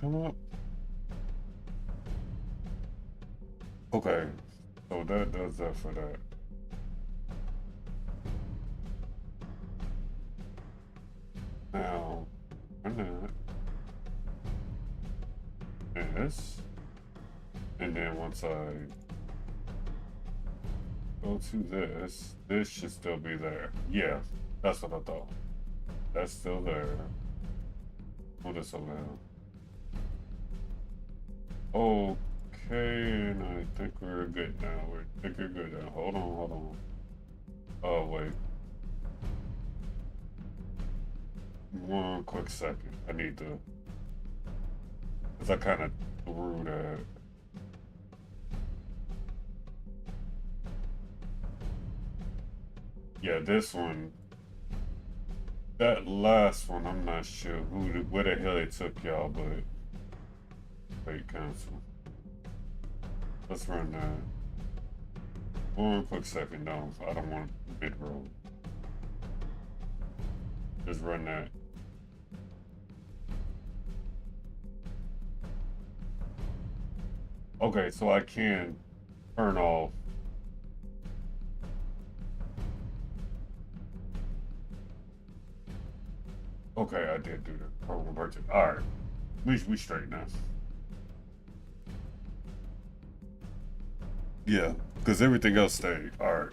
come up? Okay, so that does that for that. Now, run that. This. And then once I go to this, this should still be there. Yeah, that's what I thought. That's still there. Hold this over now. Okay, and I think we're good now. I think we're good now. Hold on. Oh, wait. One quick second. I need to... Because I kind of threw that. Yeah, this one. That last one, I'm not sure where the hell they took y'all, but... Wait, cancel. Let's run that. One quick second, no. I don't want mid-roll. Just run that. Okay, so I can turn off. Okay, I did do the program virtue. Alright. We straight now. Yeah, because everything else stayed. Alright.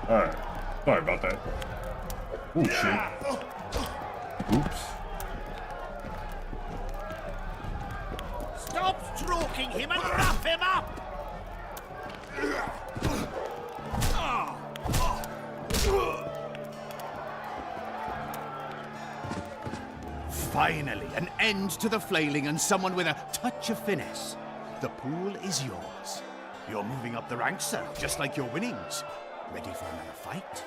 Alright. Sorry about that. Oh shit. Oops. Stop stroking him and wrap him up! Finally, an end to the flailing and someone with a touch of finesse. The pool is yours. You're moving up the ranks, sir, just like your winnings. Ready for another fight?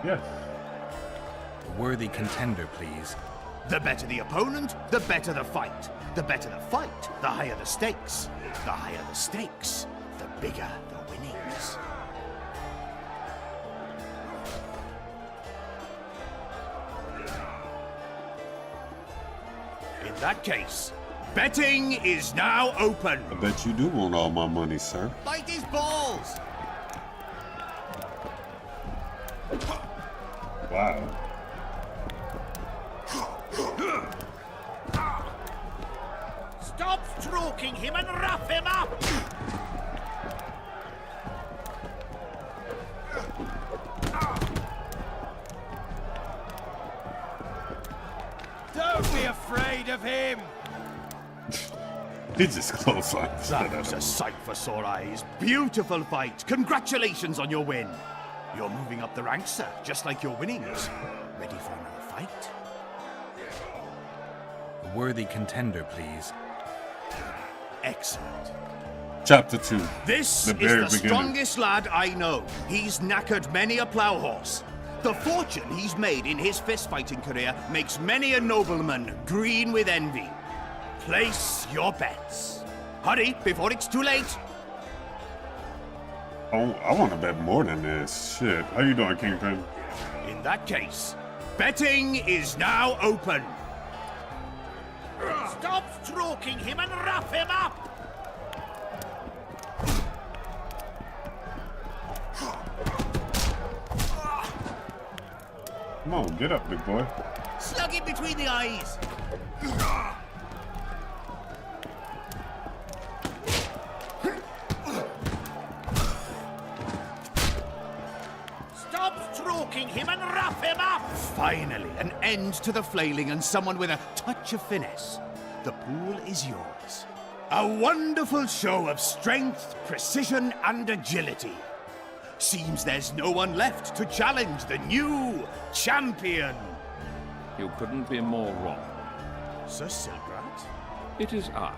Yes. A worthy contender, please. The better the opponent, the better the fight. The better the fight, the higher the stakes. The higher the stakes, the bigger the winnings. In that case, betting is now open. I bet you do want all my money, sir. Bite his balls! Wow. Stop stroking him and wrap him up! Don't be afraid of him! He just clotheslines. That was a sight for sore eyes. Beautiful fight. Congratulations on your win. You're moving up the ranks, sir, just like your winnings. Ready for another fight? A worthy contender, please. Excellent. Chapter 2. This The is very the beginning. strongest lad I know. He's knackered many a plough horse. The fortune he's made in his fist-fighting career makes many a nobleman green with envy. Place your bets. Hurry, before it's too late. Oh, I want to bet more than this. Shit. How you doing, Kingpin? In that case, betting is now open. Stop stroking him and wrap him up! Come on, get up, big boy. Slug him between the eyes. Stop stroking him and wrap him up! Finally, an end to the flailing and someone with a touch of finesse. The pool is yours. A wonderful show of strength, precision, and agility. Seems there's no one left to challenge the new champion. You couldn't be more wrong. Sir Silgrat? It is I.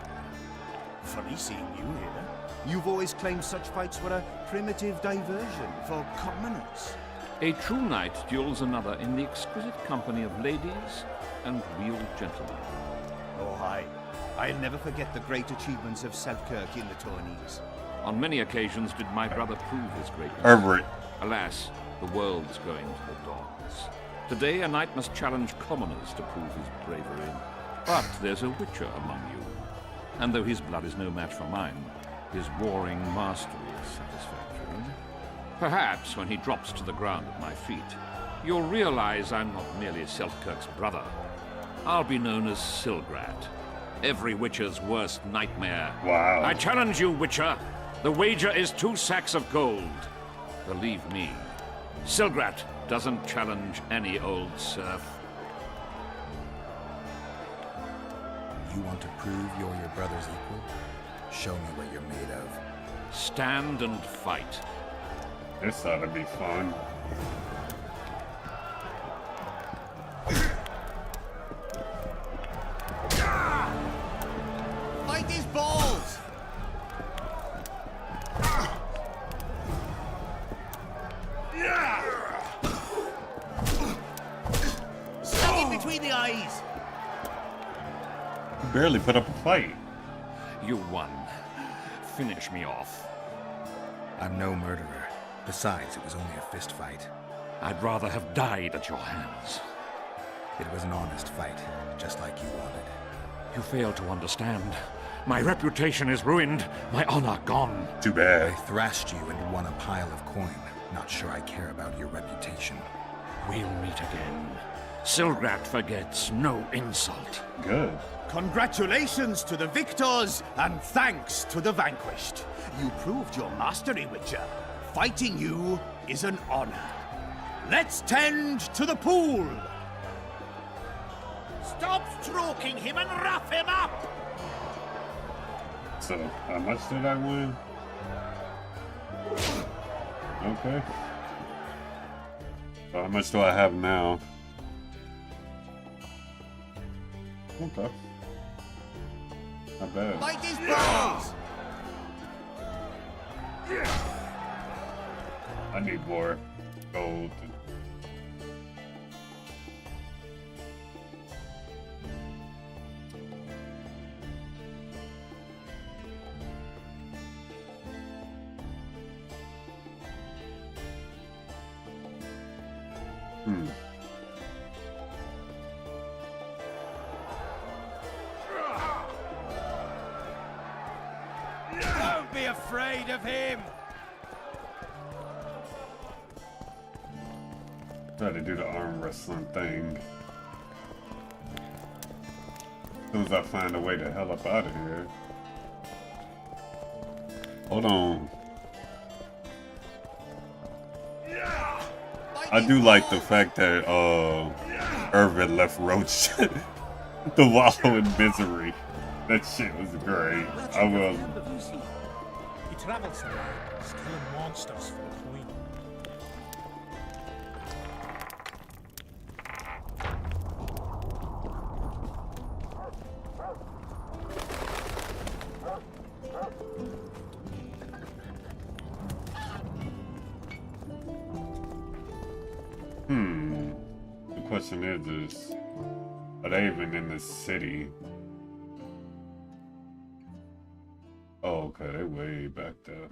Funny seeing you here. You've always claimed such fights were a primitive diversion for commoners. A true knight duels another in the exquisite company of ladies and real gentlemen. Oh, aye. I'll never forget the great achievements of Selkirk in the tourneys. On many occasions did my brother prove his greatness. Everett. Alas, the world's going to the dogs. Today, a knight must challenge commoners to prove his bravery. But there's a witcher among you. And though his blood is no match for mine, his warring mastery is satisfactory. Perhaps when he drops to the ground at my feet, you'll realize I'm not merely Selkirk's brother. I'll be known as Silgrat, every witcher's worst nightmare. Wow. I challenge you, witcher. The wager is 2 sacks of gold. Believe me, Silgrat doesn't challenge any old serf. You want to prove you're your brother's equal? Show me what you're made of. Stand and fight. This ought to be fun. Fight his balls! Stuck him between the eyes! Barely put up a fight. You won. Finish me off. I'm no murderer. Besides, it was only a fist fight. I'd rather have died at your hands. It was an honest fight, just like you wanted. You fail to understand. My reputation is ruined, my honor gone. Too I bad. thrashed you and won a pile of coin. Not sure I care about your reputation. We'll meet again. Silgrat forgets no insult. Good. Congratulations to the victors, and thanks to the vanquished. You proved your mastery, Witcher. Fighting you is an honor. Let's tend to the pool! Stop stroking him and rough him up! So, how much did I win? Okay. So how much do I have now? Okay. Not bad. Fight his balls! I need more gold. Don't be afraid of him! Try to do the arm wrestling thing. As soon as I find a way to hell up out of here. Hold on. I do like the fact that Irvin left Roach to wallow in misery. That shit was great. I will. He travels the lands, killing monsters for the queen. The question is are they even in the city? Oh, okay, they way back there.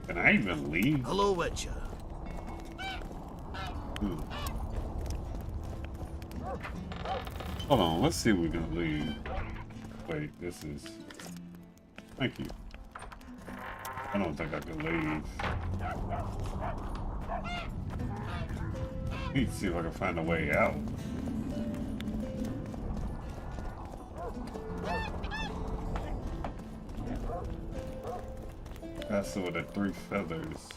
Can I even leave? Hello, Witcher. Hold on, let's see if we can leave. Wait, this is... Thank you. I don't think I can leave. Need to see if I can find a way out. Castle with the 3 feathers.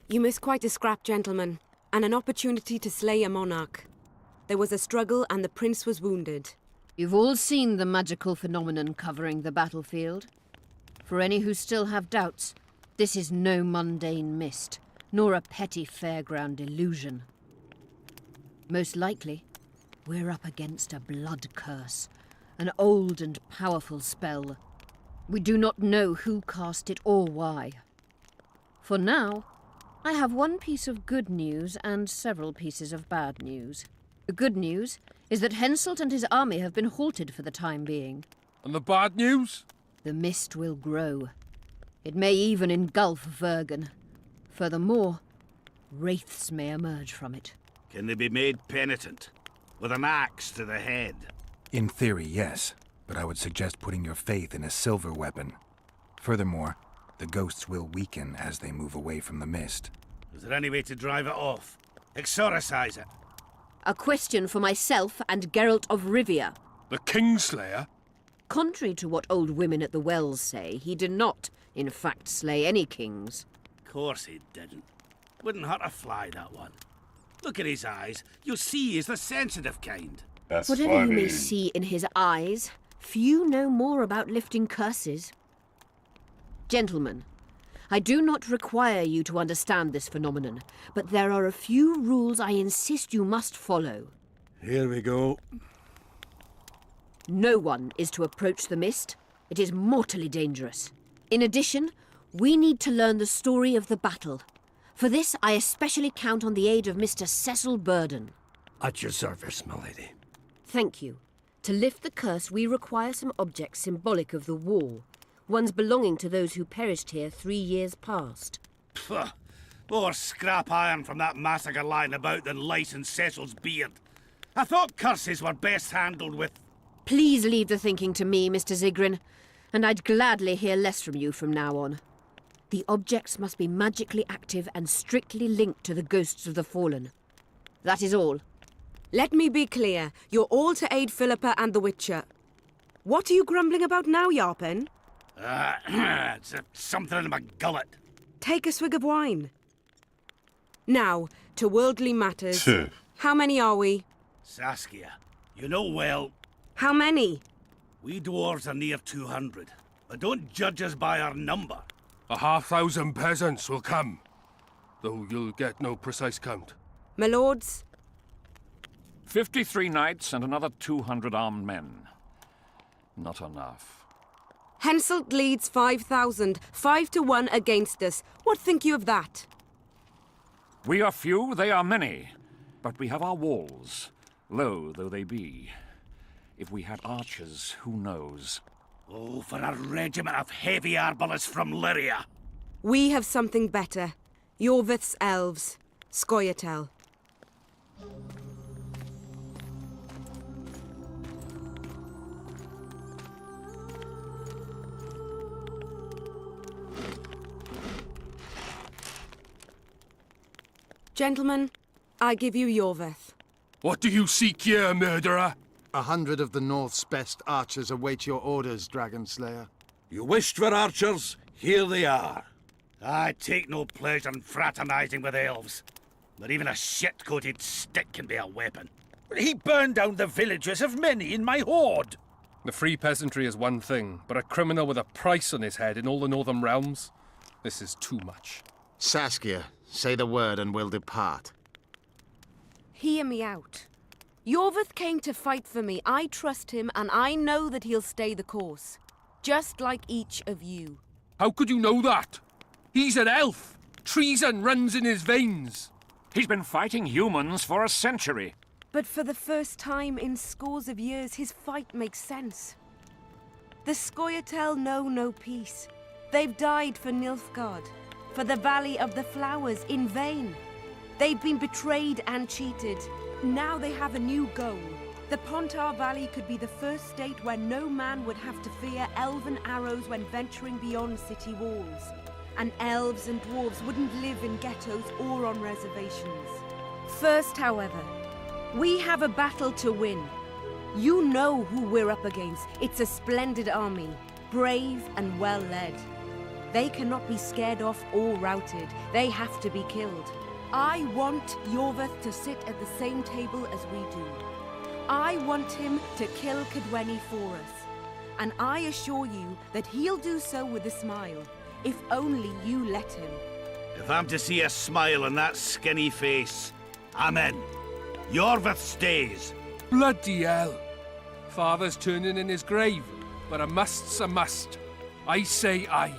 You missed quite a scrap, gentlemen, and an opportunity to slay a monarch. There was a struggle and the prince was wounded. You've all seen the magical phenomenon covering the battlefield. For any who still have doubts, this is no mundane mist, nor a petty fairground illusion. Most likely, we're up against a blood curse, an old and powerful spell. We do not know who cast it or why. For now, I have one piece of good news and several pieces of bad news. The good news is that Henselt and his army have been halted for the time being. And the bad news? The mist will grow. It may even engulf Vergen. Furthermore, wraiths may emerge from it. Can they be made penitent? With an axe to the head? In theory, yes. But I would suggest putting your faith in a silver weapon. Furthermore, the ghosts will weaken as they move away from the mist. Is there any way to drive it off? Exorcise it? A question for myself and Geralt of Rivia. The Kingslayer? Contrary to what old women at the wells say, he did not, in fact, slay any kings. Of course he didn't. Wouldn't hurt a fly, that one. Look at his eyes. You'll see he's the sensitive kind. That's Whatever funny. you may see in his eyes, few know more about lifting curses. Gentlemen, I do not require you to understand this phenomenon, but there are a few rules I insist you must follow. Here we go. No one is to approach the mist. It is mortally dangerous. In addition, we need to learn the story of the battle. For this, I especially count on the aid of Mr. Cecil Burden. At your service, my lady. Thank you. To lift the curse, we require some objects symbolic of the war. Ones belonging to those who perished here 3 years past. Pfft. More scrap iron from that massacre lying about than lice in Cecil's beard. I thought curses were best handled with... Please leave the thinking to me, Mr. Zigrin, and I'd gladly hear less from you from now on. The objects must be magically active and strictly linked to the ghosts of the fallen. That is all. Let me be clear. You're all to aid Philippa and the Witcher. What are you grumbling about now, Yarpen? It's something in my gullet. Take a swig of wine. Now, to worldly matters. How many are we? Saskia, you know well, How many? we dwarves are near 200. But don't judge us by our number. 1,000 peasants will come, though you'll get no precise count. My lords? 53 knights and another 200 armed men. Not enough. Henselt leads 5,000, 5 to 1 against us. What think you of that? We are few, they are many. But we have our walls, low though they be. If we had archers, who knows? Oh, for a regiment of heavy arbalists from Lyria. We have something better. Yorvith's elves. Scoia'tael. Gentlemen, I give you Yorvith. What do you seek here, murderer? 100 of the North's best archers await your orders, Dragon Slayer. You wished for archers, here they are. I take no pleasure in fraternizing with elves. But even a shit-coated stick can be a weapon. He burned down the villages of many in my horde. The free peasantry is one thing, but a criminal with a price on his head in all the Northern realms? This is too much. Saskia, say the word and we'll depart. Hear me out. Yorvith came to fight for me. I trust him, and I know that he'll stay the course. Just like each of you. How could you know that? He's an elf. Treason runs in his veins. He's been fighting humans for a century. But for the first time in scores of years, his fight makes sense. The Scoia'tael know no peace. They've died for Nilfgaard, for the Valley of the Flowers, in vain. They've been betrayed and cheated. Now they have a new goal. The Pontar Valley could be the first state where no man would have to fear elven arrows when venturing beyond city walls. And elves and dwarves wouldn't live in ghettos or on reservations. First, however, we have a battle to win. You know who we're up against. It's a splendid army, brave and well led. They cannot be scared off or routed. They have to be killed. I want Yorvith to sit at the same table as we do. I want him to kill Cadwenny for us. And I assure you that he'll do so with a smile, if only you let him. If I'm to see a smile on that skinny face, I'm in. Yorvith stays. Bloody hell. Father's turning in his grave, but a must's a must. I say aye.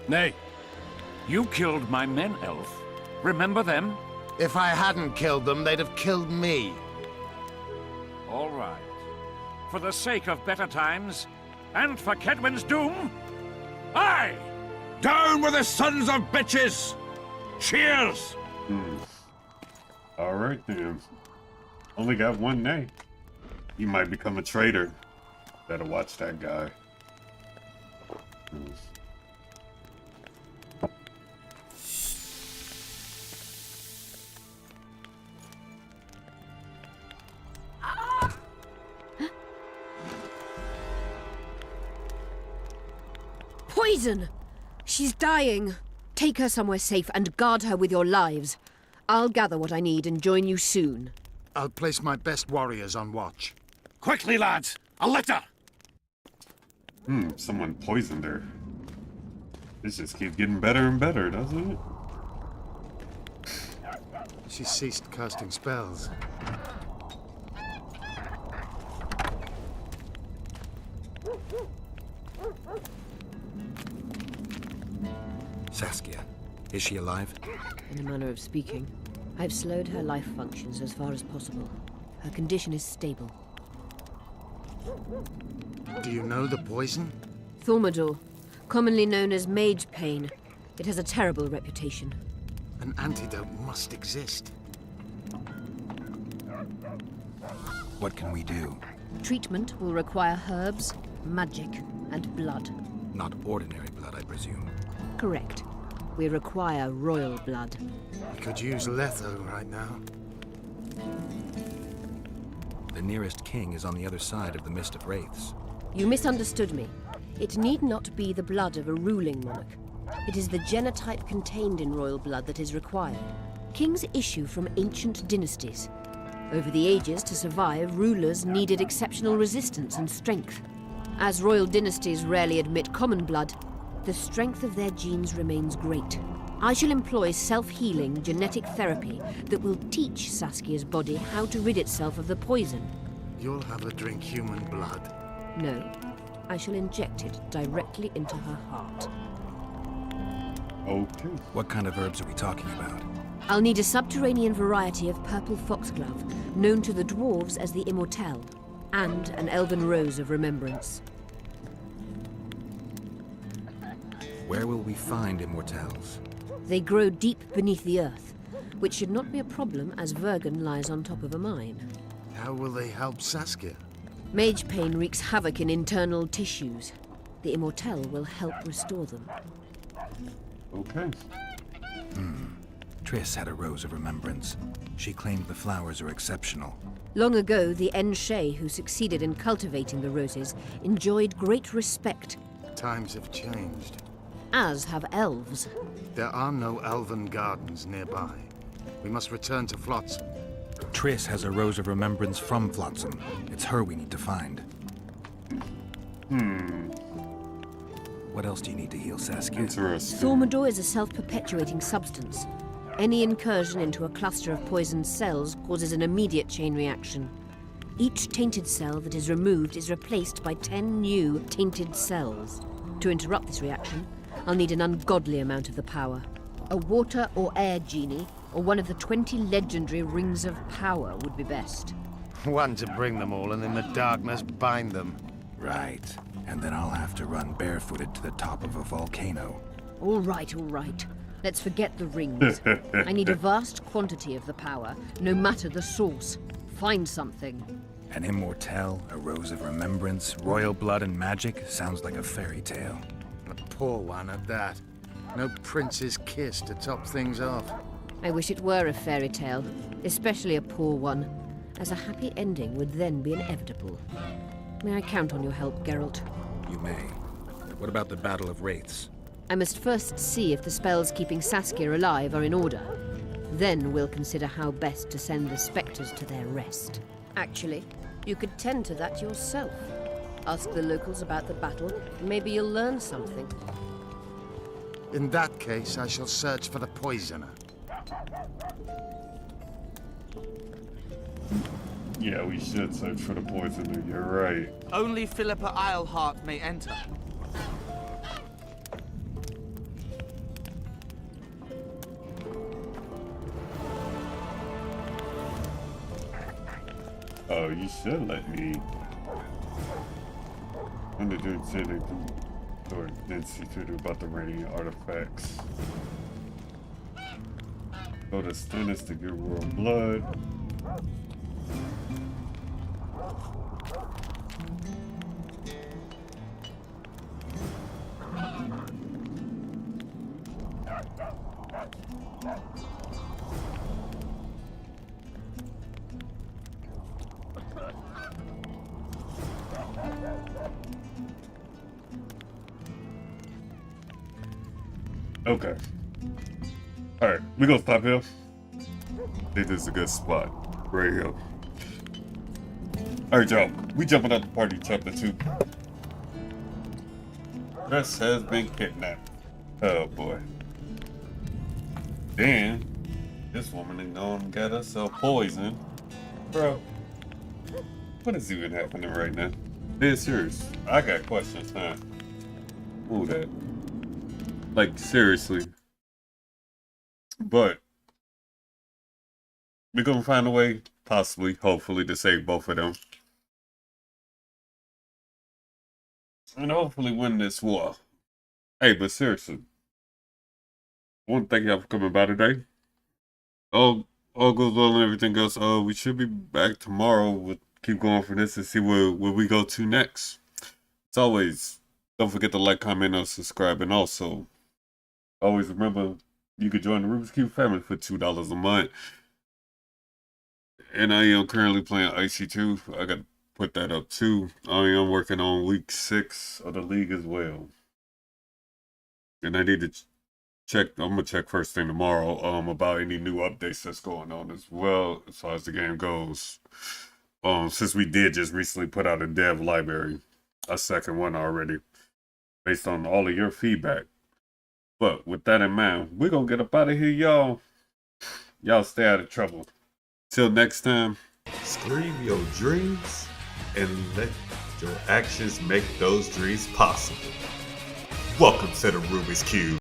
Nay, You killed my men, Elf. Remember them? If I hadn't killed them, they'd have killed me. All right. For the sake of better times, and for Kedwen's doom, aye! Down with the sons of bitches! Cheers! Alright then. Only got one nay. He might become a traitor. Better watch that guy. Poison! She's dying. Take her somewhere safe and guard her with your lives. I'll gather what I need and join you soon. I'll place my best warriors on watch. Quickly, lads! A letter! Someone poisoned her. This just keeps getting better and better, doesn't it? She ceased casting spells. Saskia, is she alive? In a manner of speaking, I've slowed her life functions as far as possible. Her condition is stable. Do you know the poison? Thaumadour, commonly known as mage pain. It has a terrible reputation. An antidote must exist. What can we do? Treatment will require herbs, magic, and blood. Not ordinary blood, I presume. Correct. We require royal blood. We could use Letho right now. The nearest king is on the other side of the Mist of Wraiths. You misunderstood me. It need not be the blood of a ruling monarch. It is the genotype contained in royal blood that is required. Kings issue from ancient dynasties. Over the ages, to survive, rulers needed exceptional resistance and strength. As royal dynasties rarely admit common blood, the strength of their genes remains great. I shall employ self-healing genetic therapy that will teach Saskia's body how to rid itself of the poison. You'll have her drink human blood. No, I shall inject it directly into her heart. Okay. What kind of herbs are we talking about? I'll need a subterranean variety of purple foxglove, known to the dwarves as the Immortelle, and an elven Rose of Remembrance. Where will we find immortelles? They grow deep beneath the earth, which should not be a problem as Vergen lies on top of a mine. How will they help Saskia? Mage pain wreaks havoc in internal tissues. The Immortelle will help restore them. Okay. Triss had a Rose of Remembrance. She claimed the flowers are exceptional. Long ago, the Enshe who succeeded in cultivating the roses enjoyed great respect, Times have changed. as have elves. There are no elven gardens nearby. We must return to Flotsam. Triss has a Rose of Remembrance from Flotsam. It's her we need to find. What else do you need to heal Saskia? Interesting. Thaumadour is a self-perpetuating substance. Any incursion into a cluster of poisoned cells causes an immediate chain reaction. Each tainted cell that is removed is replaced by 10 new tainted cells. To interrupt this reaction, I'll need an ungodly amount of the power. A water or air genie, or one of the 20 legendary rings of power would be best. One to bring them all and in the darkness bind them. Right. And then I'll have to run barefooted to the top of a volcano. All right, all right. Let's forget the rings. I need a vast quantity of the power, no matter the source. Find something. An immortelle, a Rose of Remembrance, royal blood and magic sounds like a fairy tale. A poor one at that. No prince's kiss to top things off. I wish it were a fairy tale, especially a poor one, as a happy ending would then be inevitable. May I count on your help, Geralt? You may. What about the Battle of Wraiths? I must first see if the spells keeping Saskia alive are in order. Then we'll consider how best to send the spectres to their rest. Actually, you could tend to that yourself. Ask the locals about the battle. Maybe you'll learn something. In that case, I shall search for the poisoner. Yeah, we should search for the poisoner. You're right. Only Philippa Eilhart may enter. Oh, you should let me. I'm gonna do anything or then see through about the radiant artifacts. Go to Stennis to get royal blood. Okay. Alright, we gonna stop here. I think this is a good spot. Right here. Alright, y'all. We jumping out the party, chapter 2. Triss has been kidnapped. Oh boy. Then, this woman is gonna get herself poisoned. Bro, what is even happening right now? Dead serious. I got questions, huh? Who that? Like, seriously. But we're gonna find a way, possibly, hopefully, to save both of them. And hopefully win this war. Hey, but seriously, I want to thank y'all for coming by today. All goes well and everything else. We should be back tomorrow. We'll keep going for this and see where we go to next. As always, don't forget to like, comment, and subscribe. And also, always remember, you can join the Rubik's Cube family for $2 a month. And I am currently playing Icy 2. I got to put that up too. I am working on week 6 of the league as well. And I need to check, I'm going to check first thing tomorrow about any new updates that's going on as well as far as the game goes. Since we did just recently put out a dev library, a second one already, based on all of your feedback. But with that in mind, we're going to get up out of here, y'all. Y'all stay out of trouble. Till next time. Scream your dreams and let your actions make those dreams possible. Welcome to the Rubik's Cube.